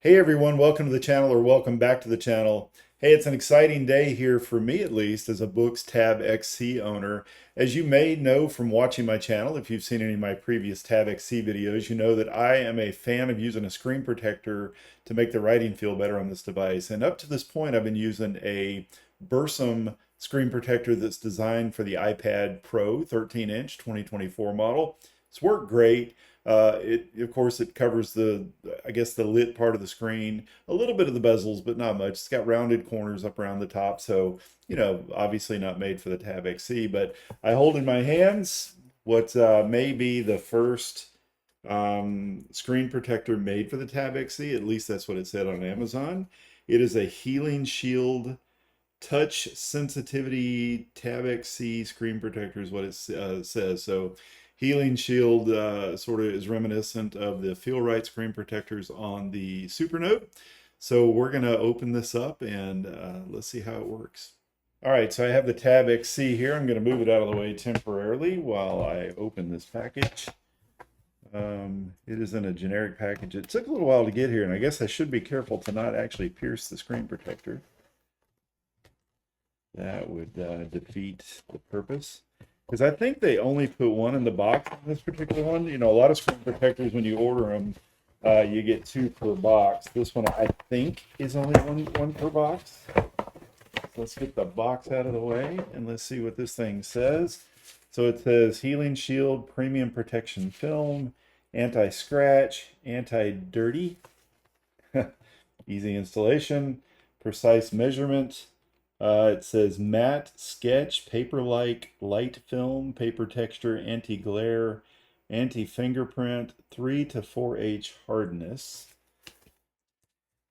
Hey everyone, welcome to the channel or welcome back to the channel. Hey, it's an exciting day here for me at least as a Boox Tab XC owner. As you may know from watching my channel, if you've seen any of my previous Tab XC videos, you know that I am a fan of using a screen protector to make the writing feel better on this device. And up to this point, I've been using a Bursum screen protector that's designed for the iPad Pro 13-inch 2024 model. It's worked great. Of course, it covers I guess, the lit part of the screen, a little bit of the bezels, but not much. It's got rounded corners up around the top, so, obviously not made for the Tab XC, but I hold in my hands what may be the first screen protector made for the Tab XC. At least that's what it said on Amazon. It is a Healing Shield touch sensitivity Tab XC screen protector is what it says. So Healing Shield sort of is reminiscent of the Feel Right screen protectors on the Supernote. So we're going to open this up and let's see how it works. All right, so I have the Tab XC here. I'm going to move it out of the way temporarily while I open this package. It is in a generic package. It took a little while to get here, and I guess I should be careful to not actually pierce the screen protector. That would defeat the purpose. Because I think they only put one in the box on this particular one. You know, a lot of screen protectors, when you order them, you get two per box. This one, I think, is only one per box. So let's get the box out of the way, and let's see what this thing says. So it says Healing Shield Premium Protection Film, Anti-Scratch, Anti-Dirty, easy installation, precise measurement. It says matte sketch, paper-like, light film, paper texture, anti-glare, anti-fingerprint, 3 to 4H hardness.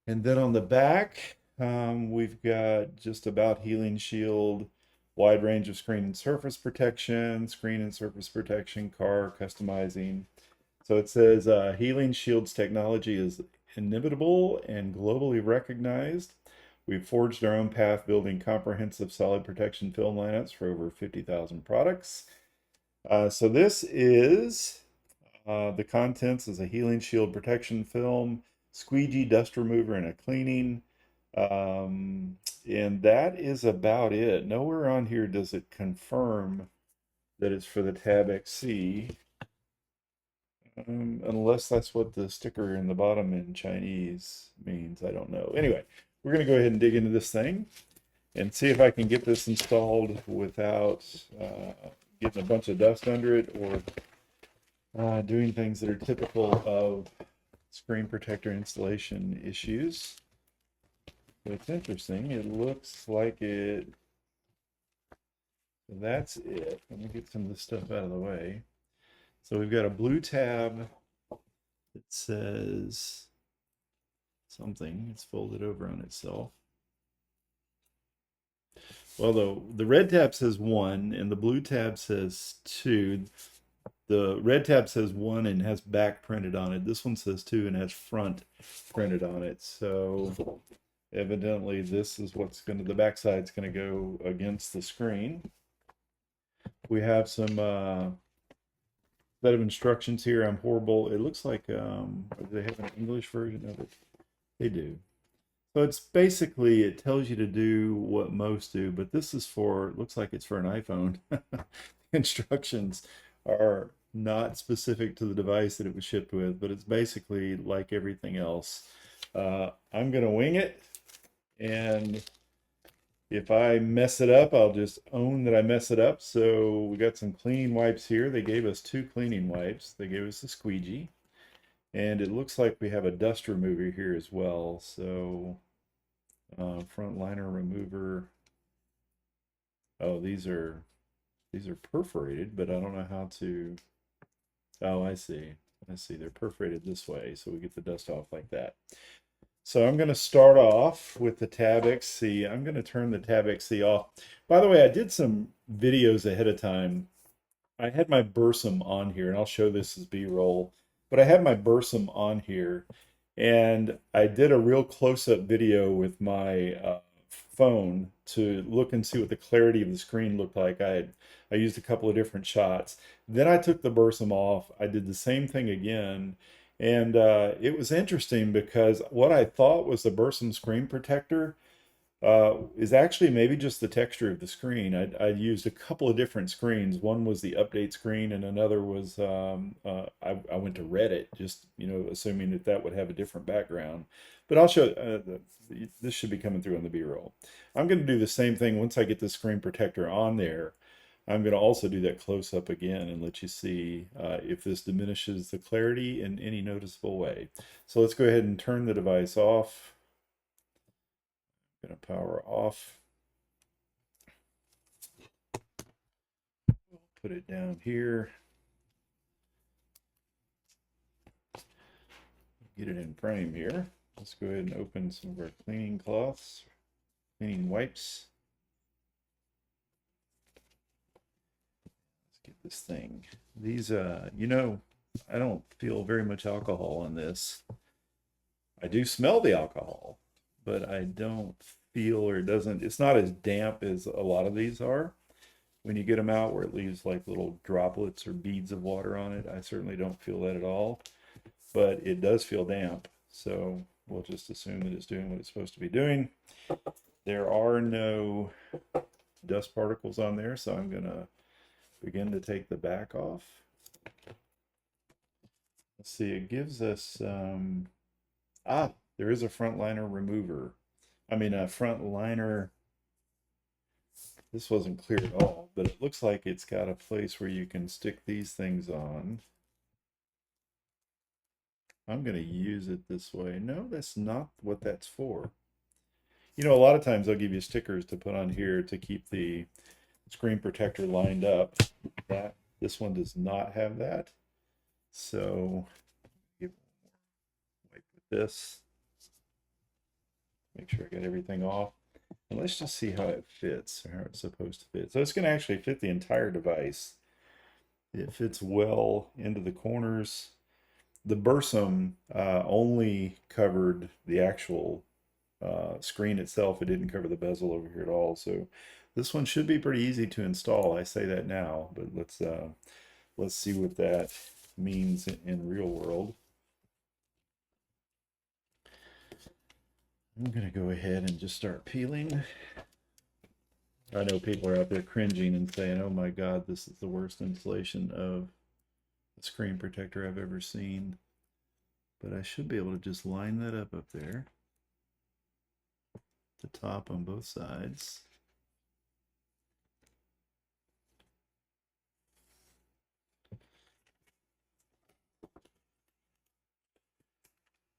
And then on the back, we've got just about Healing Shield, wide range of screen and surface protection, car customizing. So it says Healing Shield's technology is inimitable and globally recognized. We've forged our own path building comprehensive solid protection film lineups for over 50,000 products. So this is, the contents is a Healing Shield protection film, squeegee dust remover, and a cleaning. And that is about it. Nowhere on here does it confirm that it's for the Tab XC, unless that's what the sticker in the bottom in Chinese means. I don't know. Anyway, we're going to go ahead and dig into this thing and see if I can get this installed without getting a bunch of dust under it or doing things that are typical of screen protector installation issues. But it's interesting. It looks like it. That's it. Let me get some of this stuff out of the way. So we've got a blue tab that says something. It's folded over on itself. Well, the red tab says 1 and the blue tab says 2. The red tab says 1 and has back printed on it. This one says 2 and has front printed on it. So evidently this is what's going to, the back side's going to go against the screen. We have some set of instructions here. I'm horrible. It looks like, do they have an English version of it? They do. So it's basically, it tells you to do what most do, but this is for, it looks like it's for an iPhone. Instructions are not specific to the device that it was shipped with, but it's basically like everything else. I'm going to wing it, and if I mess it up, I'll just own that I mess it up. So we got some cleaning wipes here. They gave us 2 cleaning wipes. They gave us a squeegee. And it looks like we have a dust remover here as well. So front liner remover. Oh, these are perforated, but I don't know how to. Oh, I see. I see. They're perforated this way, so we get the dust off like that. So I'm going to start off with the Tab XC. I'm going to turn the Tab XC off. By the way, I did some videos ahead of time. I had my Bursum on here, and I'll show this as B-roll. But I had my Bursum on here, and I did a real close-up video with my phone to look and see what the clarity of the screen looked like. I used a couple of different shots. Then I took the Bursum off. I did the same thing again, And it was interesting because what I thought was the Bursum screen protector is actually maybe just the texture of the screen. I used a couple of different screens. One was the update screen, and another was I went to Reddit, just assuming that that would have a different background. But I'll show. This should be coming through on the B-roll. I'm going to do the same thing once I get the screen protector on there. I'm going to also do that close up again and let you see if this diminishes the clarity in any noticeable way. So let's go ahead and turn the device off. I'm going to power off. Put it down here. Get it in frame here. Let's go ahead and open some of our cleaning cloths, cleaning wipes. Let's get this thing. These, I don't feel very much alcohol on this. I do smell the alcohol, but I don't feel, or it's not as damp as a lot of these are. When you get them out where it leaves like little droplets or beads of water on it, I certainly don't feel that at all, but it does feel damp. So we'll just assume that it's doing what it's supposed to be doing. There are no dust particles on there, so I'm gonna begin to take the back off. Let's see, it gives us, there is a front liner remover. I mean, a front liner. This wasn't clear at all, but it looks like it's got a place where you can stick these things on. I'm going to use it this way. No, that's not what that's for. A lot of times they'll give you stickers to put on here to keep the screen protector lined up. This one does not have that. So wipe with this. Make sure I get everything off. And let's just see how it fits, or how it's supposed to fit. So it's going to actually fit the entire device. It fits well into the corners. The Bursum only covered the actual screen itself. It didn't cover the bezel over here at all. So this one should be pretty easy to install. I say that now, but let's see what that means in real world. I'm gonna go ahead and just start peeling. I know people are out there cringing and saying, "Oh my God, this is the worst installation of a screen protector I've ever seen." But I should be able to just line that up there. The top on both sides.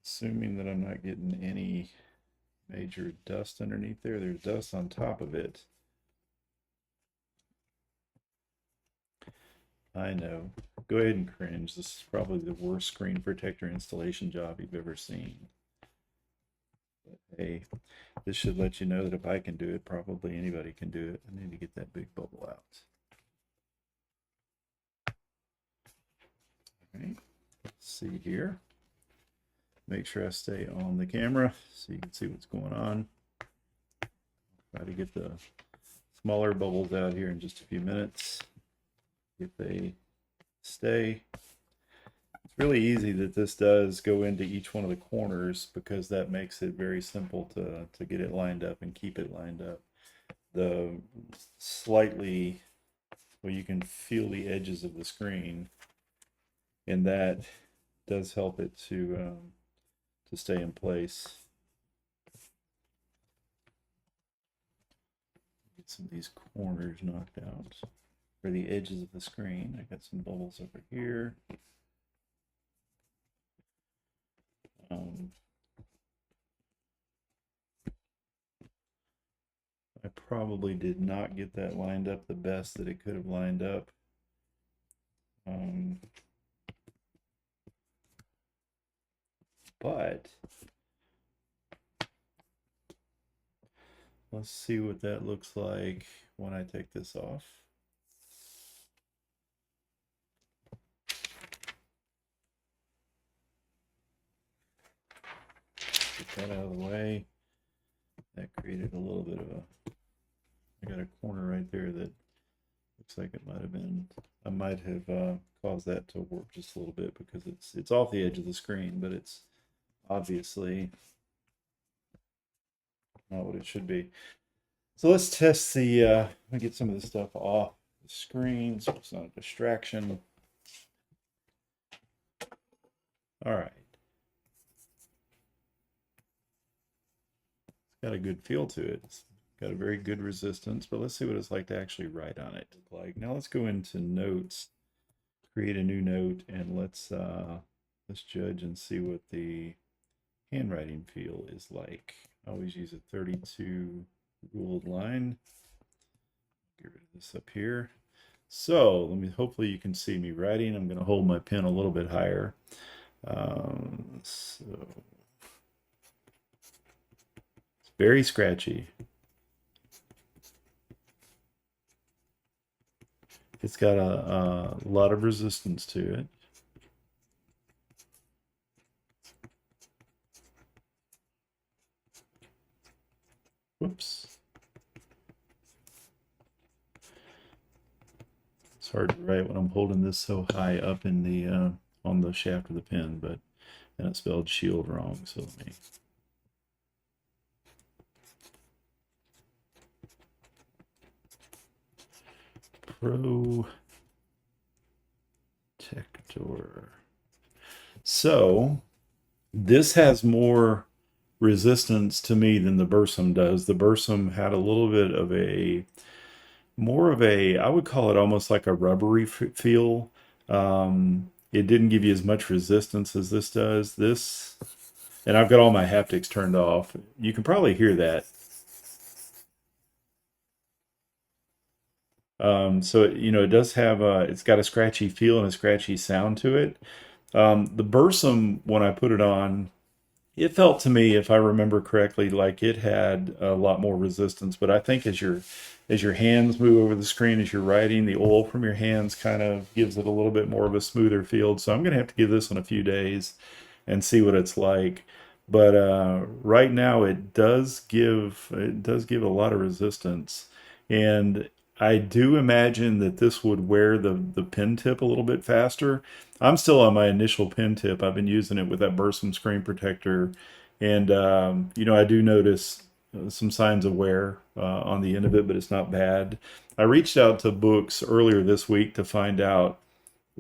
Assuming that I'm not getting any major dust underneath there. There's dust on top of it. I know. Go ahead and cringe. This is probably the worst screen protector installation job you've ever seen. But hey, this should let you know that if I can do it, probably anybody can do it. I need to get that big bubble out. All right, let's see here. Make sure I stay on the camera so you can see what's going on. Try to get the smaller bubbles out here in just a few minutes if they stay. It's really easy that this does go into each one of the corners because that makes it very simple to get it lined up and keep it lined up. The slightly, well, you can feel the edges of the screen, and that does help it to stay in place. Get some of these corners knocked out, or the edges of the screen. I got some bubbles over here. I probably did not get that lined up the best that it could have lined up. But let's see what that looks like when I take this off. Get that out of the way. That created a little bit of I got a corner right there that Looks like it might have been, I might have caused that to warp just a little bit because it's off the edge of the screen, but it's obviously not what it should be. So let's test the, let me get some of this stuff off the screen so it's not a distraction. All right. It's got a good feel to it. It's got a very good resistance, but let's see what it's like to actually write on it. Like, now let's go into notes, create a new note, and let's judge and see what the handwriting feel is like. I always use a 32 ruled line. Get rid of this up here. So let me, hopefully you can see me writing. I'm going to hold my pen a little bit higher. So it's very scratchy. It's got a lot of resistance to it. Whoops. It's hard to write when I'm holding this so high up in the on the shaft of the pen, but and it spelled shield wrong, so let me. Protector. So this has more resistance to me than the Bursum does. The Bursum had a little bit of a more of a, I would call it almost like a rubbery feel. It didn't give you as much resistance as this does. This, and I've got all my haptics turned off. You can probably hear that. So it does have it's got a scratchy feel and a scratchy sound to it. The Bursum, when I put it on, it felt to me, if I remember correctly, like it had a lot more resistance. But I think as your hands move over the screen as you're writing, the oil from your hands kind of gives it a little bit more of a smoother feel. So I'm going to have to give this one a few days and see what it's like. But right now it does give a lot of resistance, and I do imagine that this would wear the pen tip a little bit faster. I'm still on my initial pen tip. I've been using it with that Bursum screen protector, and I do notice some signs of wear on the end of it, but it's not bad. I reached out to Boox earlier this week to find out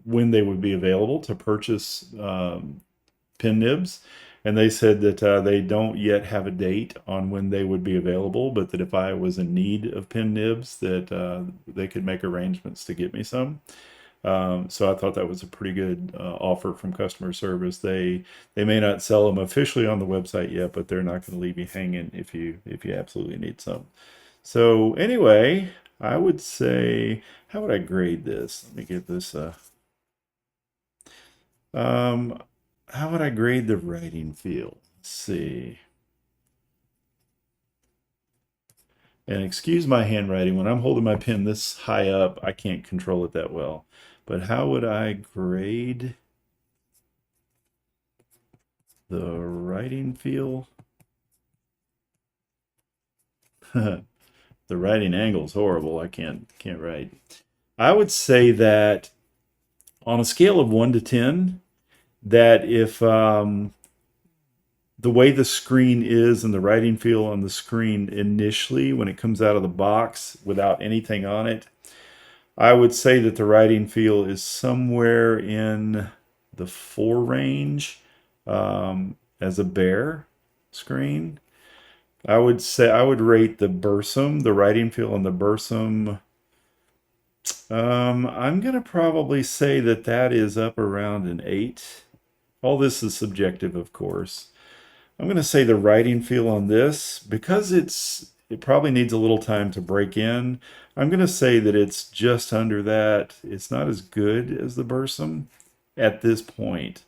when they would be available to purchase pen nibs, and they said that they don't yet have a date on when they would be available, but that if I was in need of pen nibs, that they could make arrangements to get me some. So I thought that was a pretty good offer from customer service. They may not sell them officially on the website yet, but they're not going to leave you hanging if you absolutely need some. So anyway, I would say, how would I grade this? Let me give this a. Um, how would I grade the writing feel? Let's see. And excuse my handwriting. When I'm holding my pen this high up, I can't control it that well. But how would I grade the writing feel? The writing angle is horrible. I can't write. I would say that on a scale of 1 to 10, that if the way the screen is and the writing feel on the screen initially when it comes out of the box without anything on it, I would say that the writing feel is somewhere in the 4 range as a bare screen. I would say I would rate the Bursum, the writing feel on the Bursum. I'm gonna probably say that is up around an 8. All this is subjective, of course. I'm going to say the writing feel on this, because it probably needs a little time to break in. I'm going to say that it's just under that. It's not as good as the Bursum at this point,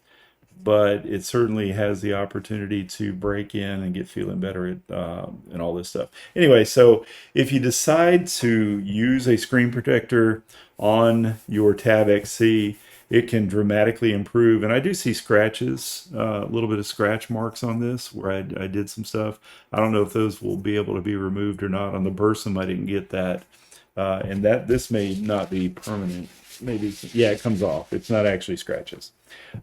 but it certainly has the opportunity to break in and get feeling better at and all this stuff. Anyway, so if you decide to use a screen protector on your Tab XC, it can dramatically improve. And I do see scratches, a little bit of scratch marks on this where I did some stuff. I don't know if those will be able to be removed or not. On the Bursum, I didn't get that. And that this may not be permanent. Maybe, yeah, it comes off. It's not actually scratches.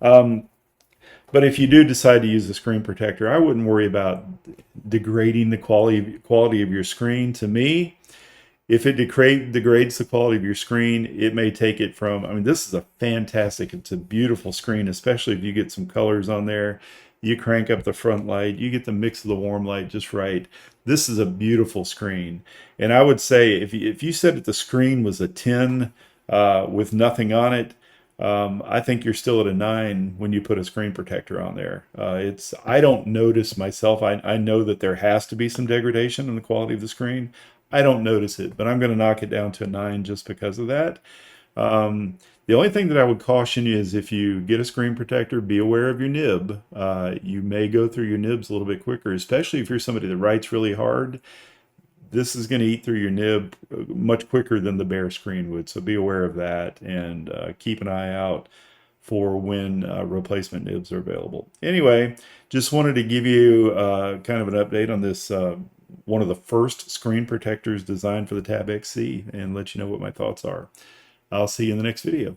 But if you do decide to use a screen protector, I wouldn't worry about degrading the quality of your screen. To me, if it degrades the quality of your screen, it may take it from, I mean, this is a fantastic, it's a beautiful screen, especially if you get some colors on there. You crank up the front light, you get the mix of the warm light just right. This is a beautiful screen. And I would say if you said that the screen was a 10 with nothing on it, I think you're still at a 9 when you put a screen protector on there. I don't notice myself. I know that there has to be some degradation in the quality of the screen. I don't notice it, but I'm going to knock it down to a 9 just because of that. The only thing that I would caution you is if you get a screen protector, be aware of your nib. You may go through your nibs a little bit quicker, especially if you're somebody that writes really hard. This is going to eat through your nib much quicker than the bare screen would. So be aware of that, and keep an eye out for when replacement nibs are available. Anyway, just wanted to give you kind of an update on this one of the first screen protectors designed for the Tab XC and let you know what my thoughts are. I'll see you in the next video.